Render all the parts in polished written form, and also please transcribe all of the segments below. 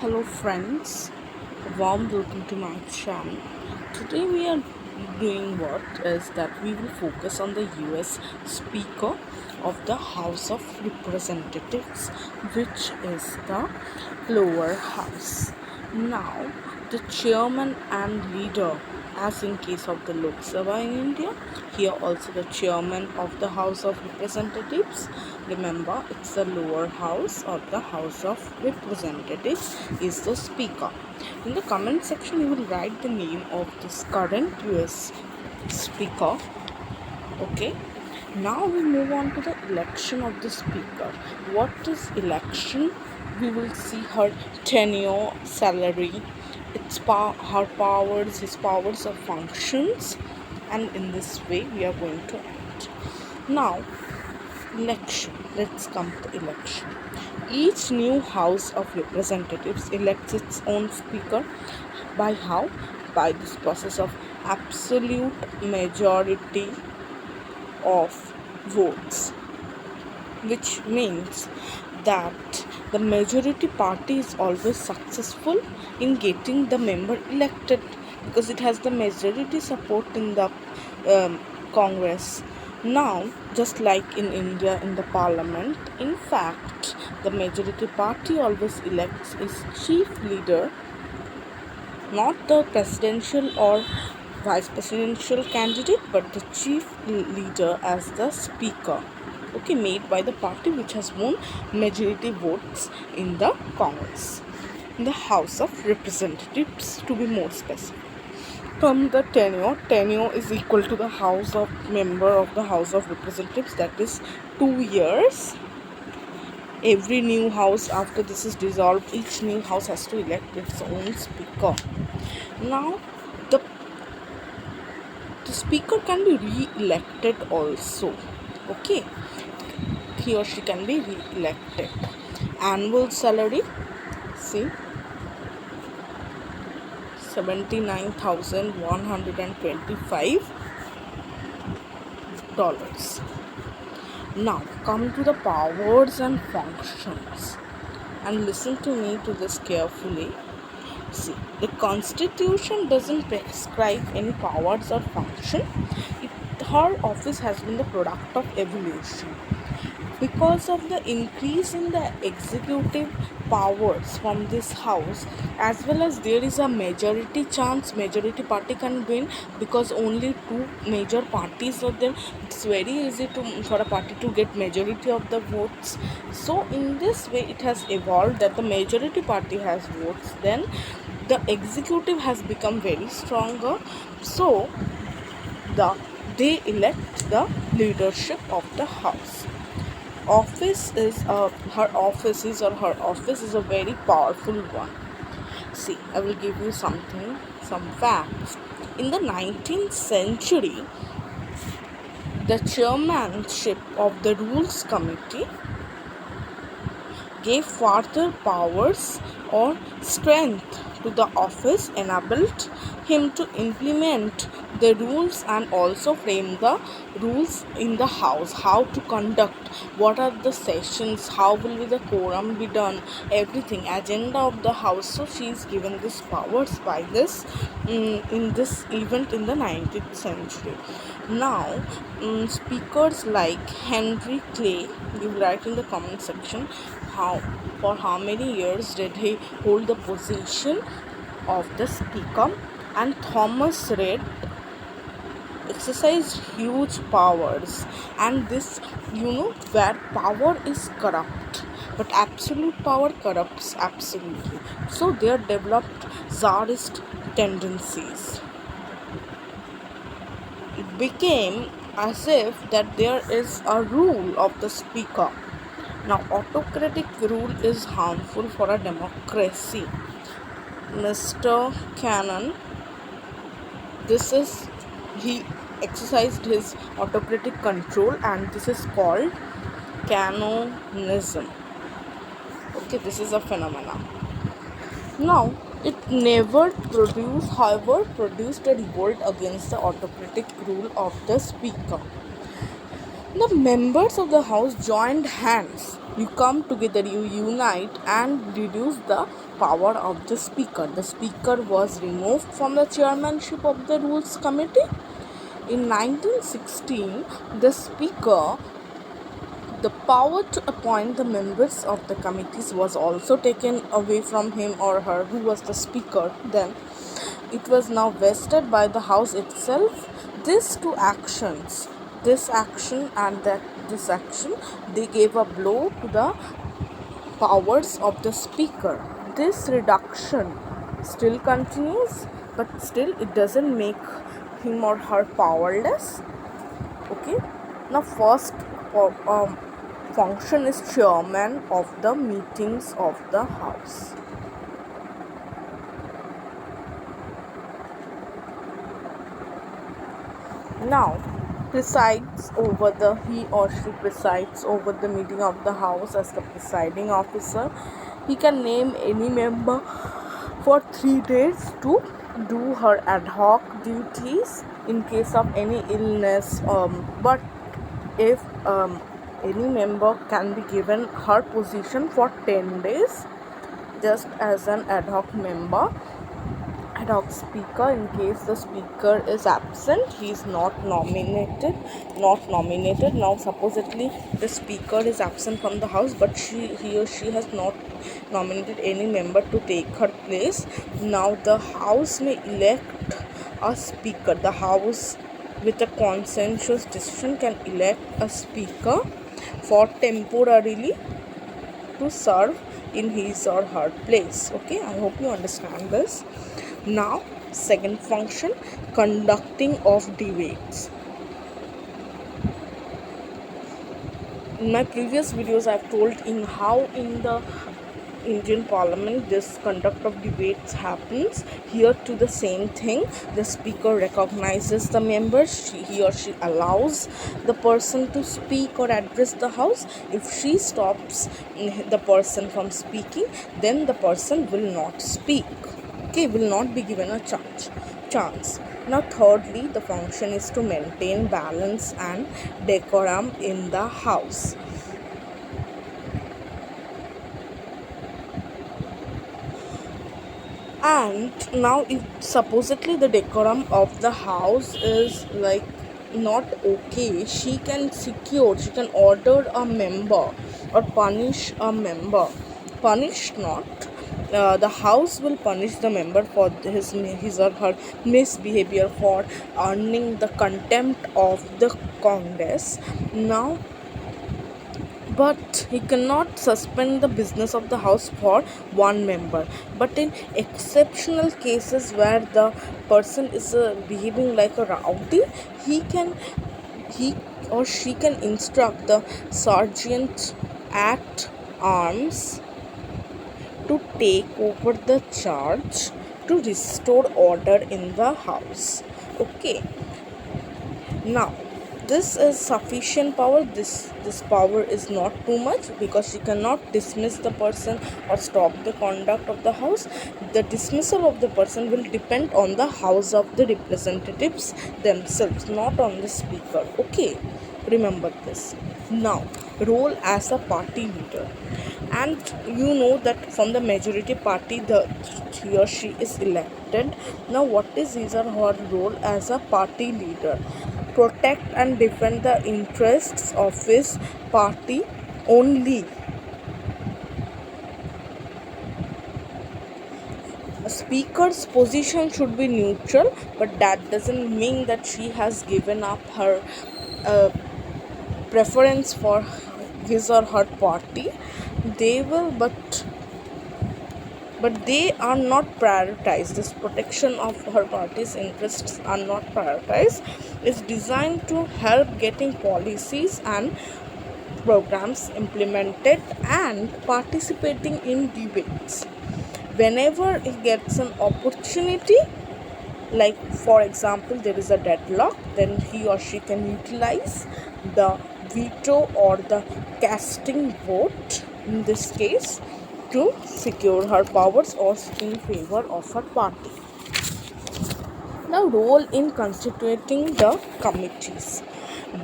Hello friends, warm welcome to my channel. Today we are doing what is that we will focus on the US Speaker of the House of Representatives, which is the lower house. Now, the chairman and leader, as in case of the Lok Sabha in India, here also the chairman of the House of Representatives. Remember, it's the lower house or the House of Representatives is the speaker. In the comment section, you will write the name of this current US speaker. Okay. Now we move on to the election of the speaker. What is election? We will see her tenure, salary, her powers, his powers of functions, and in this way we are going to end. Now, election. Let's come to election. Each new House of Representatives elects its own speaker by how? By this process of absolute majority of votes, which means that the majority party is always successful in getting the member elected because it has the majority support in the Congress. Now, just like in India in the parliament, in fact, the majority party always elects its chief leader, not the presidential or vice presidential candidate, but the chief leader as the speaker, okay, made by the party which has won majority votes in the Congress, in the House of Representatives to be more specific. From the tenure is equal to the house of member of the House of Representatives, that is 2 years. Every new house after this is dissolved, each new house has to elect its own speaker. Now the speaker can be re-elected also, okay, he or she can be re-elected. Annual salary, see, $79,125. Now come to the powers and functions, and listen to me to this carefully. See, the constitution doesn't prescribe any powers or function. Her office has been the product of evolution. Because of the increase in the executive powers from this house, as well as there is a majority chance, majority party can win because only two major parties are there. It's very easy for a party to get majority of the votes. So in this way it has evolved that the majority party has votes, then the executive has become very stronger, so they elect the leadership of the house. Her office is a very powerful one. See, I will give you some facts. In the 19th century, the chairmanship of the Rules Committee gave further powers or strength to the office, enabled him to implement the rules and also frame the rules in the house, how to conduct, what are the sessions, how will be the quorum be done, everything, agenda of the house. So she is given these powers by this in this event in the 19th century. Now, speakers like Henry Clay, you write in the comment section for how many years did he hold the position of the speaker, and Thomas Reid exercised huge powers. And this, where power is corrupt but absolute power corrupts absolutely, so they are developed czarist tendencies. It became as if that there is a rule of the speaker. Now, autocratic rule is harmful for a democracy. Mr. Cannon, he exercised his autocratic control, and this is called canonism. Okay, this is a phenomenon. Now, it never produced a revolt against the autocratic rule of the speaker. The members of the house joined hands. You come together, you unite and reduce the power of the speaker. The speaker was removed from the chairmanship of the rules committee. In 1916, the power to appoint the members of the committees was also taken away from him or her, who was the speaker then. It was now vested by the house itself. These two actions, this action and this action, they gave a blow to the powers of the speaker. This reduction still continues, but still it doesn't make him or her powerless. Okay. Now first function is chairman of the meetings of the house. Now he or she presides over the meeting of the house as the presiding officer. He can name any member for 3 days to do her ad hoc duties in case of any illness, but if any member can be given her position for 10 days just as an ad hoc member, ad hoc speaker. In case the speaker is absent, he is not nominated. Now supposedly the speaker is absent from the house, but he or she has not nominated any member to take her place. Now the house may elect a speaker. The house with a consensus decision can elect a speaker for temporarily to serve in his or her place. Okay, I hope you understand this. Now second function, conducting of debates. In my previous videos I have told in how in the Indian Parliament this conduct of debates happens. Here to the same thing. The speaker recognizes the members. He or she allows the person to speak or address the house. If she stops the person from speaking, then the person will not speak. Okay, will not be given a chance. Now thirdly, the function is to maintain balance and decorum in the house. And now if supposedly the decorum of the house is like not okay, she can order a member or punish a member. Punish not, the house will punish the member for his or her misbehavior, for earning the contempt of the Congress. Now, but he cannot suspend the business of the house for one member. But in exceptional cases where the person is behaving like a rowdy, he or she can instruct the sergeant at arms to take over the charge to restore order in the house. Okay. Now this is sufficient power. This power is not too much, because she cannot dismiss the person or stop the conduct of the house. The dismissal of the person will depend on the house of the representatives themselves, not on the speaker. Okay, remember this. Now role as a party leader, and you know that from the majority party he or she is elected. Now what is his or her role as a party leader? Protect and defend the interests of his party only. A speaker's position should be neutral, but that doesn't mean that she has given up her preference for his or her party. They will, but they are not prioritized. This protection of her party's interests are not prioritized. It's designed to help getting policies and programs implemented and participating in debates whenever it gets an opportunity. Like for example, there is a deadlock, then he or she can utilize the veto or the casting vote in this case to secure her powers or in favor of her party. Now role in constituting the committees.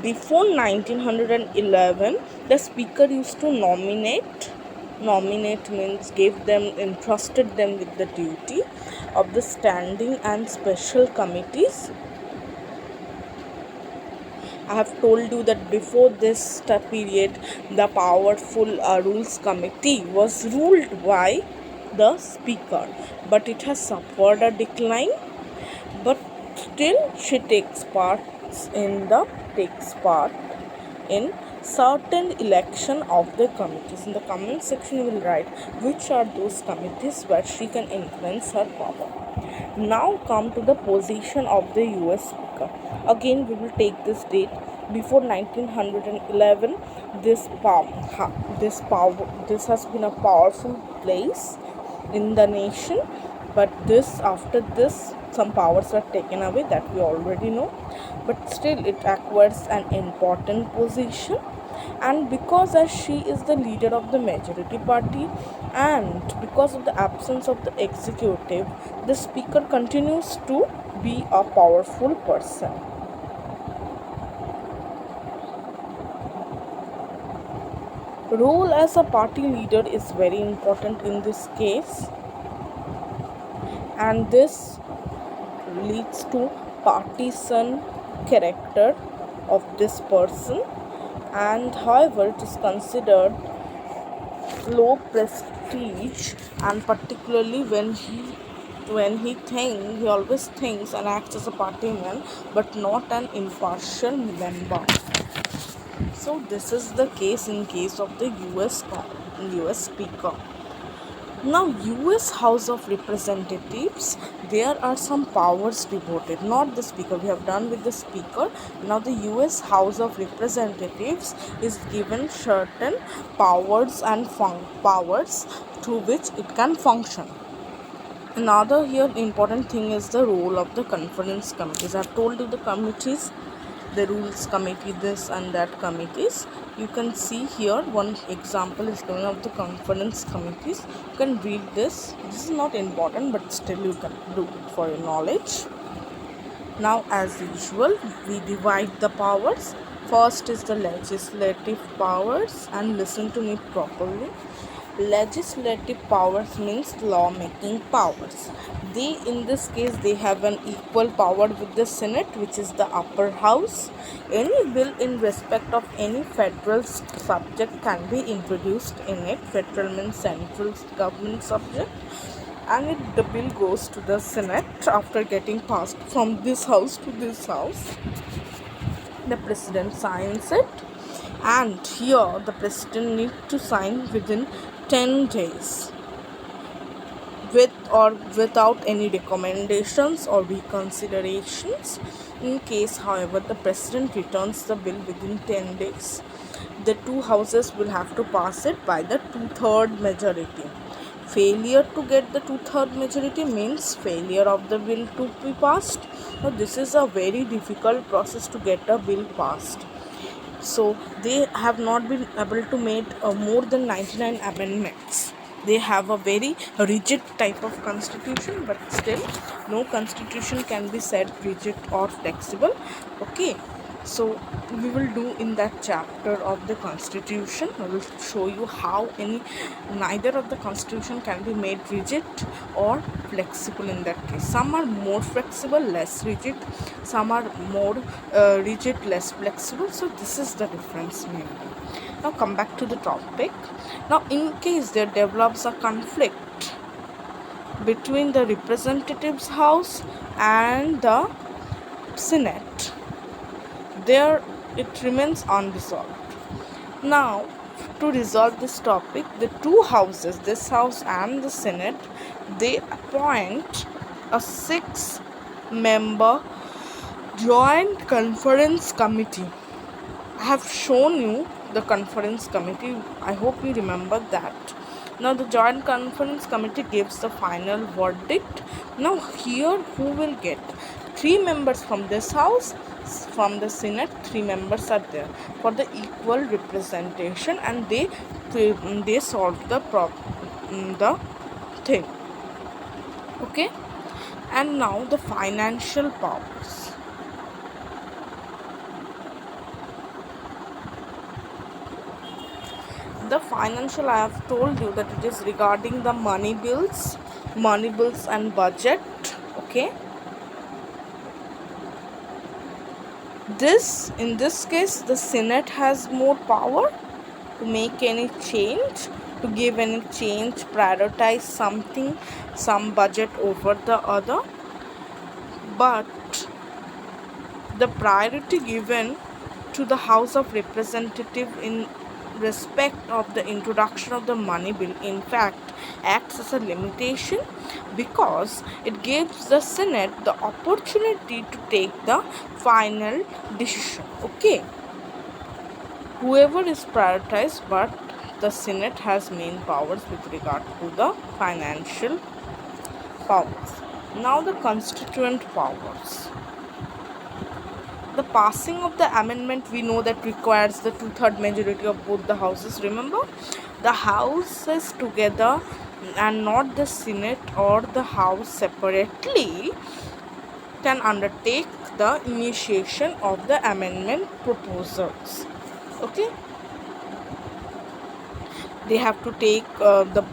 Before 1911, the speaker used to nominate. Nominate means gave them, entrusted them with the duty of the standing and special committees. I have told you that before this period, the powerful Rules Committee was ruled by the Speaker, but it has suffered a decline. But still, she takes part in certain election of the committees. In the comment section, you will write which are those committees where she can influence her power. Now come to the position of the US Speaker. Again, we will take this date before 1911. This has been a powerful place in the nation, but after this some powers are taken away, that we already know, but still it acquires an important position. And because as she is the leader of the majority party, and because of the absence of the executive, the speaker continues to be a powerful person. Role as a party leader is very important in this case, and this leads to partisan character of this person, and however it is considered low prestige, and particularly he always thinks and acts as a party man but not an impartial member. So this is the case in case of the US Speaker. Now, US House of Representatives, there are some powers devoted, not the Speaker. We have done with the Speaker. Now, the US House of Representatives is given certain powers and powers through which it can function. Another here important thing is the role of the conference committees. I have told you the committees, the Rules Committee, this and that committees. You can see here one example is given of the conference committees. You can read this. This is not important, but still you can do it for your knowledge. Now, as usual, we divide the powers. First is the legislative powers, and listen to me properly. Legislative powers means lawmaking powers. In this case, they have an equal power with the Senate, which is the upper house. Any bill in respect of any federal subject can be introduced in it. Federal means central government subject, and the bill goes to the Senate after getting passed from this house to this house. The president signs it, and here the president needs to sign within 10 days, with or without any recommendations or reconsiderations. In case, however, the president returns the bill within 10 days, the two houses will have to pass it by the 2/3 majority. Failure to get the 2/3 majority means failure of the bill to be passed. Now, this is a very difficult process to get a bill passed. So they have not been able to make more than 99 amendments. They have a very rigid type of constitution, but still no constitution can be said rigid or flexible. Okay, so we will do in that chapter of the constitution. I will show you how neither of the constitution can be made rigid or flexible in that case. Some are more flexible, less rigid. Some are more rigid, less flexible. So this is the difference mainly. Now come back to the topic. Now, in case there develops a conflict between the representatives house and the Senate, there it remains unresolved. Now, to resolve this topic, the two houses, this house and the Senate, they appoint a 6-member joint conference committee. I have shown you the conference committee. I hope you remember that. Now, the joint conference committee gives the final verdict. Now, here who will get 3 members from this house, from the Senate, 3 members are there for the equal representation, and they solve the thing. Okay, and now the financial powers. The financial, I have told you that it is regarding the money bills and budget. Okay, this in this case the Senate has more power to make any change, to give any change, prioritize something, some budget over the other. But the priority given to the House of Representatives in respect of the introduction of the money bill in fact acts as a limitation, because it gives the Senate the opportunity to take the final decision. Okay, whoever is prioritized, but the Senate has main powers with regard to the financial powers. Now the constituent powers. The passing of the amendment, we know that requires the two-third majority of both the houses. Remember, the houses together and not the Senate or the House separately can undertake the initiation of the amendment proposals. Okay, they have to take the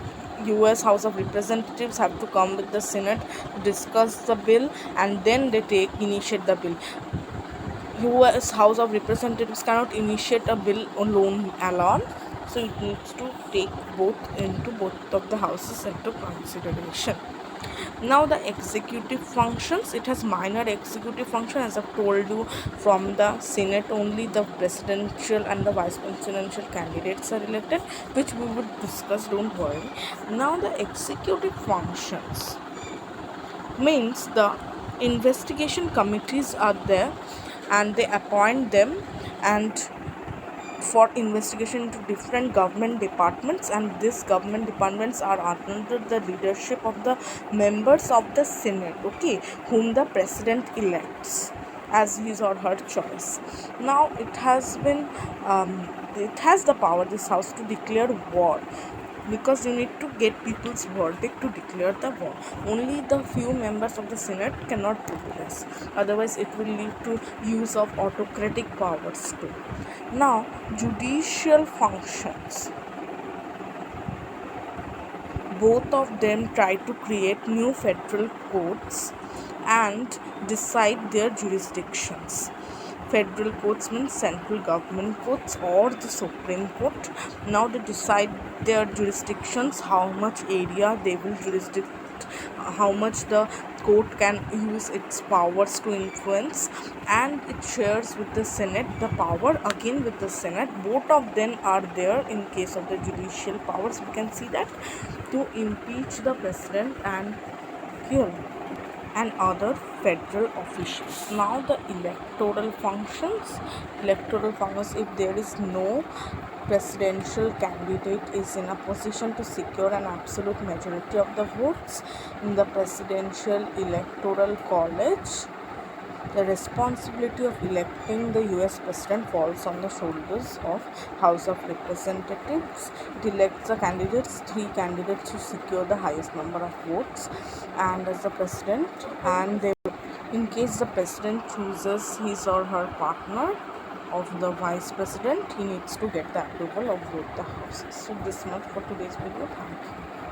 US House of Representatives have to come with the Senate to discuss the bill, and then they initiate the bill. US House of Representatives cannot initiate a bill alone, so it needs to take both of the houses into consideration. Now the executive functions, it has minor executive function, as I've told you. From the Senate only the presidential and the vice presidential candidates are elected, which we would discuss, don't worry. Now the executive functions means the investigation committees are there, and they appoint them and for investigation into different government departments, and these government departments are under the leadership of the members of the Senate, okay, whom the president elects as his or her choice. Now it has the power, this house, to declare war, because you need to get people's verdict to declare the war. Only the few members of the Senate cannot do this, otherwise it will lead to use of autocratic powers too. Now judicial functions, both of them try to create new federal courts and decide their jurisdictions. Federal courts means central government courts or the Supreme Court. Now they decide their jurisdictions, how much area they will jurisdict, how much the court can use its powers to influence, and it shares with the Senate the power, again with the Senate. Both of them are there in case of the judicial powers. We can see that to impeach the president and kill and other federal officials. Now the electoral functions. If there is no presidential candidate is in a position to secure an absolute majority of the votes in the presidential electoral college, the responsibility of electing the US President falls on the shoulders of House of Representatives. It elects the candidates, 3 candidates who secure the highest number of votes, and as the president, and they, in case the president chooses his or her partner of the vice president, he needs to get the approval of both the houses. So this much for today's video. Thank you.